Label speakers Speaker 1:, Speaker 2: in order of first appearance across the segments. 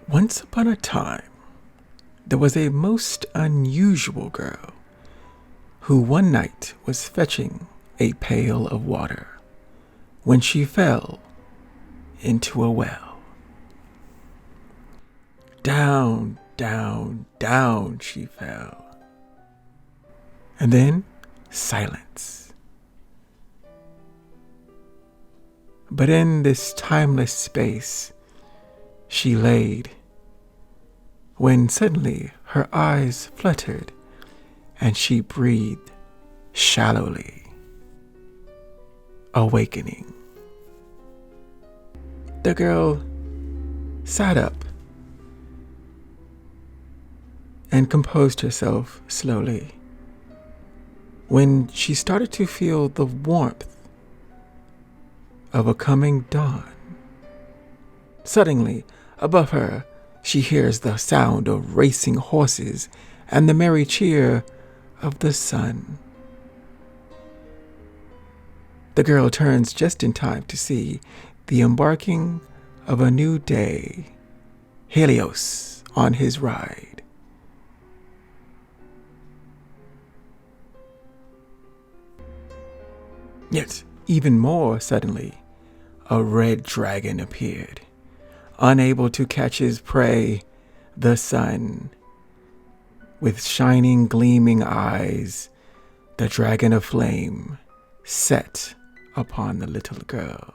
Speaker 1: Once upon a time, there was a most unusual girl who one night was fetching a pail of water when she fell into a well. Down, down, down she fell. And then silence. But in this timeless space, she laid, when suddenly her eyes fluttered and she breathed shallowly, awakening. The girl sat up and composed herself slowly when she started to feel the warmth of a coming dawn. Suddenly, above her, she hears the sound of racing horses and the merry cheer of the sun. The girl turns just in time to see the embarking of a new day, Helios on his ride. Yet, even more suddenly, a red dragon appeared, unable to catch his prey, the sun. With shining, gleaming eyes, the dragon of flame set upon the little girl.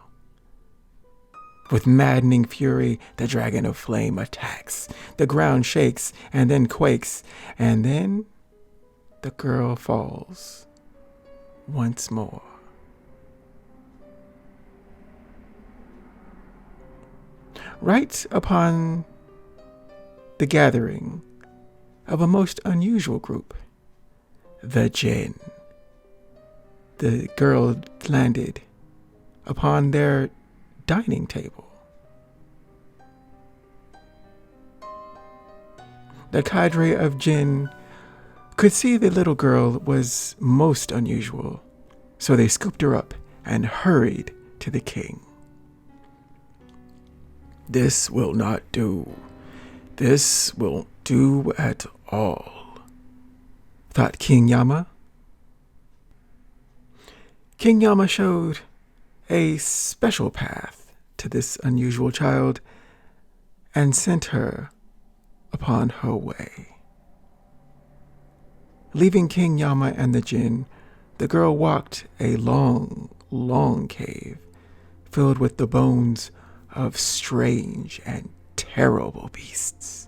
Speaker 1: With maddening fury, the dragon of flame attacks. The ground shakes and then quakes, and then the girl falls once more. Right upon the gathering of a most unusual group, the jinn, the girl landed upon their dining table. The cadre of jinn could see the little girl was most unusual, so they scooped her up and hurried to the king. "This will not do. This won't do at all," thought King Yama. King Yama showed a special path to this unusual child and sent her upon her way. Leaving King Yama and the jinn, the girl walked a long, long cave filled with the bones of strange and terrible beasts.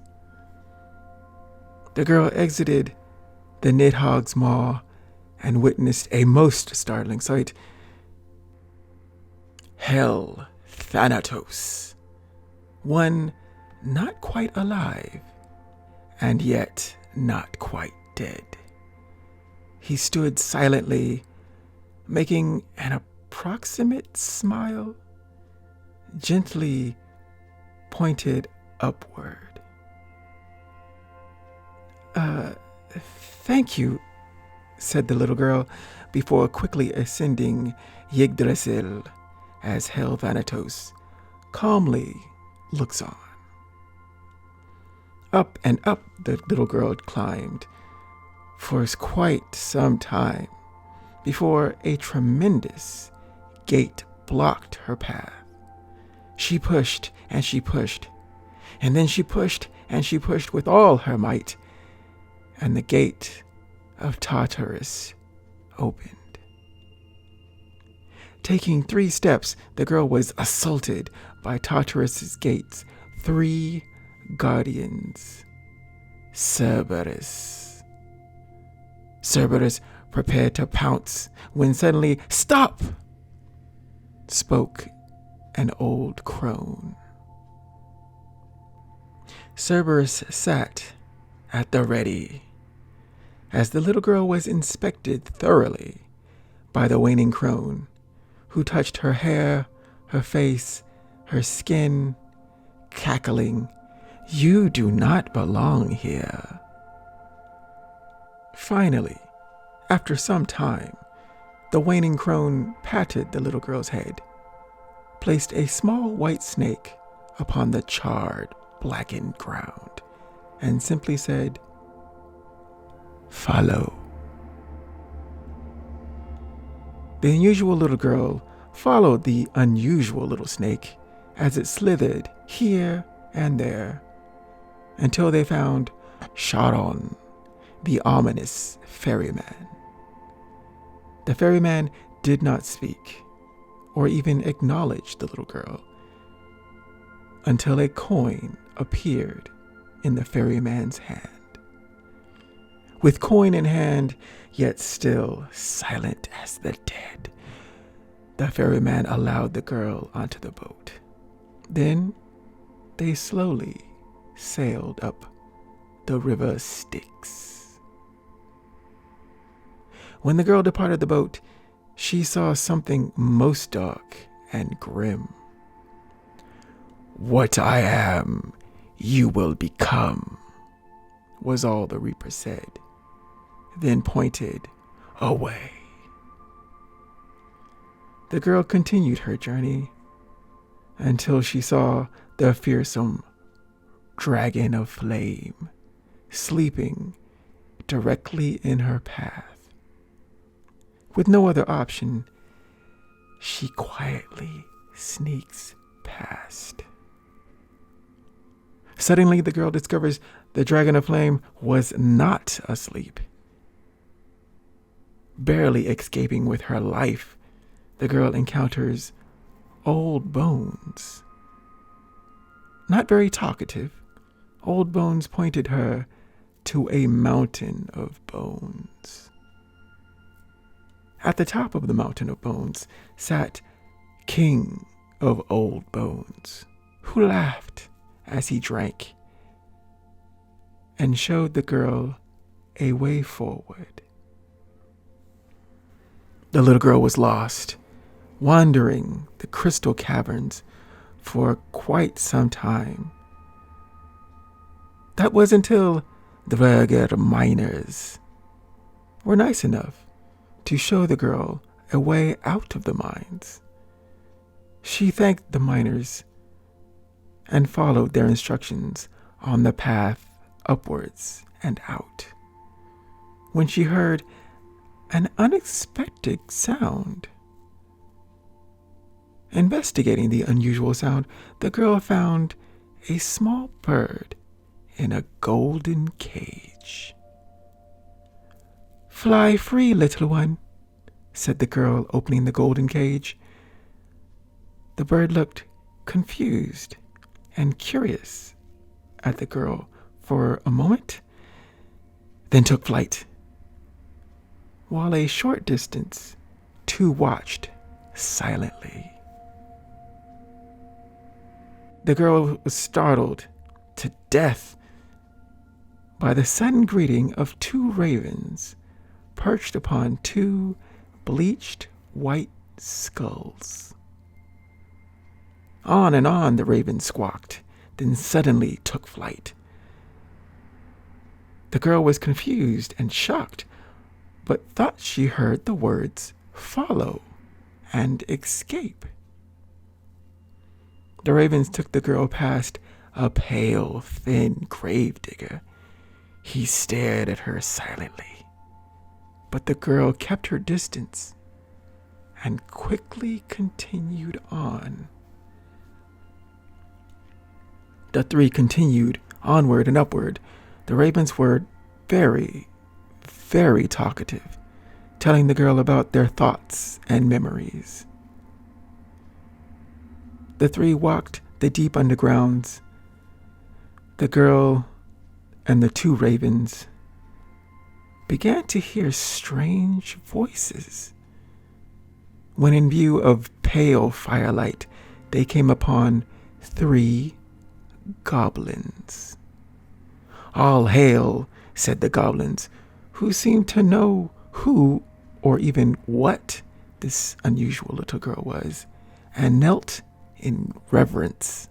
Speaker 1: The girl exited the Nidhogg's maw and witnessed a most startling sight. Hell Thanatos, one not quite alive and yet not quite dead. He stood silently, making an approximate smile, gently pointed upward. Thank you," said the little girl, before quickly ascending Yggdrasil as Hell Thanatos calmly looks on. Up and up the little girl climbed for quite some time before a tremendous gate blocked her path. She pushed and she pushed, and then she pushed and she pushed with all her might, and the gate of Tartarus opened. Taking 3 steps, the girl was assaulted by Tartarus's gate's 3 guardians. Cerberus prepared to pounce when suddenly, "Stop!" spoke an old crone. Cerberus sat at the ready as the little girl was inspected thoroughly by the waning crone, who touched her hair, her face, her skin, cackling, "You do not belong here." Finally, after some time, the waning crone patted the little girl's head, placed a small white snake upon the charred blackened ground and simply said, "Follow." The unusual little girl followed the unusual little snake as it slithered here and there until they found Charon, the ominous ferryman. The ferryman did not speak or even acknowledge the little girl until a coin appeared in the ferryman's hand. With coin in hand, yet still silent as the dead, the ferryman allowed the girl onto the boat. Then they slowly sailed up the river Styx. When the girl departed the boat, she saw something most dark and grim. "What I am, you will become," was all the reaper said, then pointed away. The girl continued her journey until she saw the fearsome dragon of flame sleeping directly in her path. With no other option, she quietly sneaks past. Suddenly, the girl discovers the dragon of flame was not asleep. Barely escaping with her life, the girl encounters Old Bones. Not very talkative, Old Bones pointed her to a mountain of bones. At the top of the mountain of bones sat King of Old Bones, who laughed as he drank and showed the girl a way forward. The little girl was lost, wandering the crystal caverns for quite some time. That was until the Dverger miners were nice enough to show the girl a way out of the mines. She thanked the miners and followed their instructions on the path upwards and out, when she heard an unexpected sound. Investigating the unusual sound, the girl found a small bird in a golden cage. "Fly free, little one," said the girl, opening the golden cage. The bird looked confused and curious at the girl for a moment, then took flight. While a short distance, two watched silently. The girl was startled to death by the sudden greeting of two ravens perched upon two bleached white skulls. On and on the raven squawked, then suddenly took flight. The girl was confused and shocked, but thought she heard the words "follow" and "escape." The ravens took the girl past a pale, thin gravedigger. He stared at her silently, but the girl kept her distance and quickly continued on. The three continued onward and upward. The ravens were very, very talkative, telling the girl about their thoughts and memories. The three walked the deep undergrounds. The girl and the two ravens began to hear strange voices. When in view of pale firelight, they came upon three goblins. "All hail," said the goblins, who seemed to know who or even what this unusual little girl was, and knelt in reverence.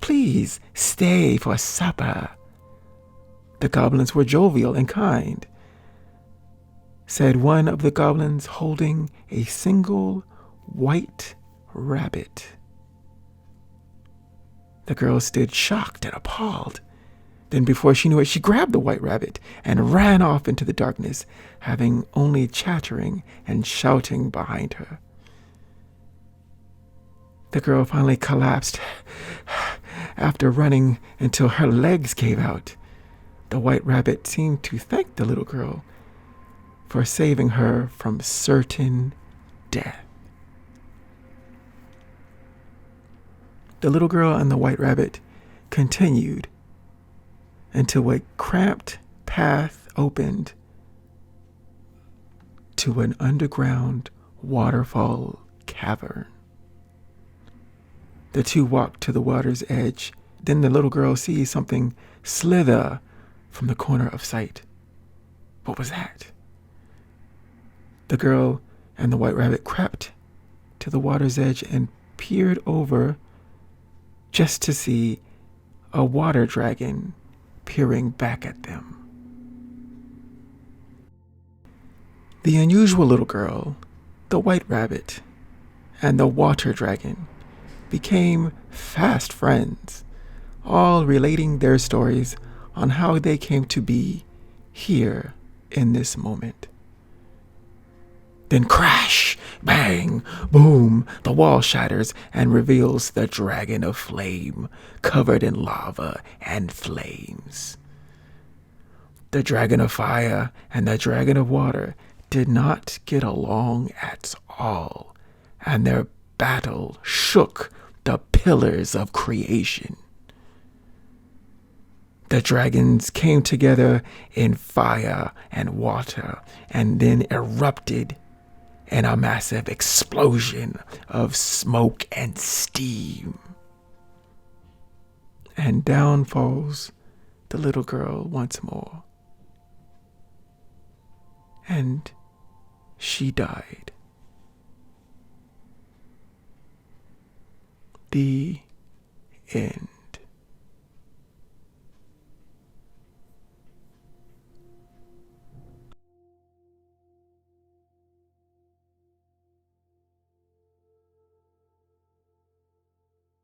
Speaker 1: "Please stay for supper." The goblins were jovial and kind, said one of the goblins, holding a single white rabbit. The girl stood shocked and appalled. Then before she knew it, she grabbed the white rabbit and ran off into the darkness, having only chattering and shouting behind her. The girl finally collapsed after running until her legs gave out. The white rabbit seemed to thank the little girl for saving her from certain death. The little girl and the white rabbit continued until a cramped path opened to an underground waterfall cavern. The two walked to the water's edge. Then the little girl sees something slither from the corner of sight. What was that? The girl and the white rabbit crept to the water's edge and peered over just to see a water dragon peering back at them. The unusual little girl, the white rabbit, and the water dragon became fast friends, all relating their stories on how they came to be here in this moment. Then crash, bang, boom, the wall shatters and reveals the dragon of flame, covered in lava and flames. The dragon of fire and the dragon of water did not get along at all, and their battle shook the pillars of creation. The dragons came together in fire and water and then erupted in a massive explosion of smoke and steam. And down falls the little girl once more. And she died. The end.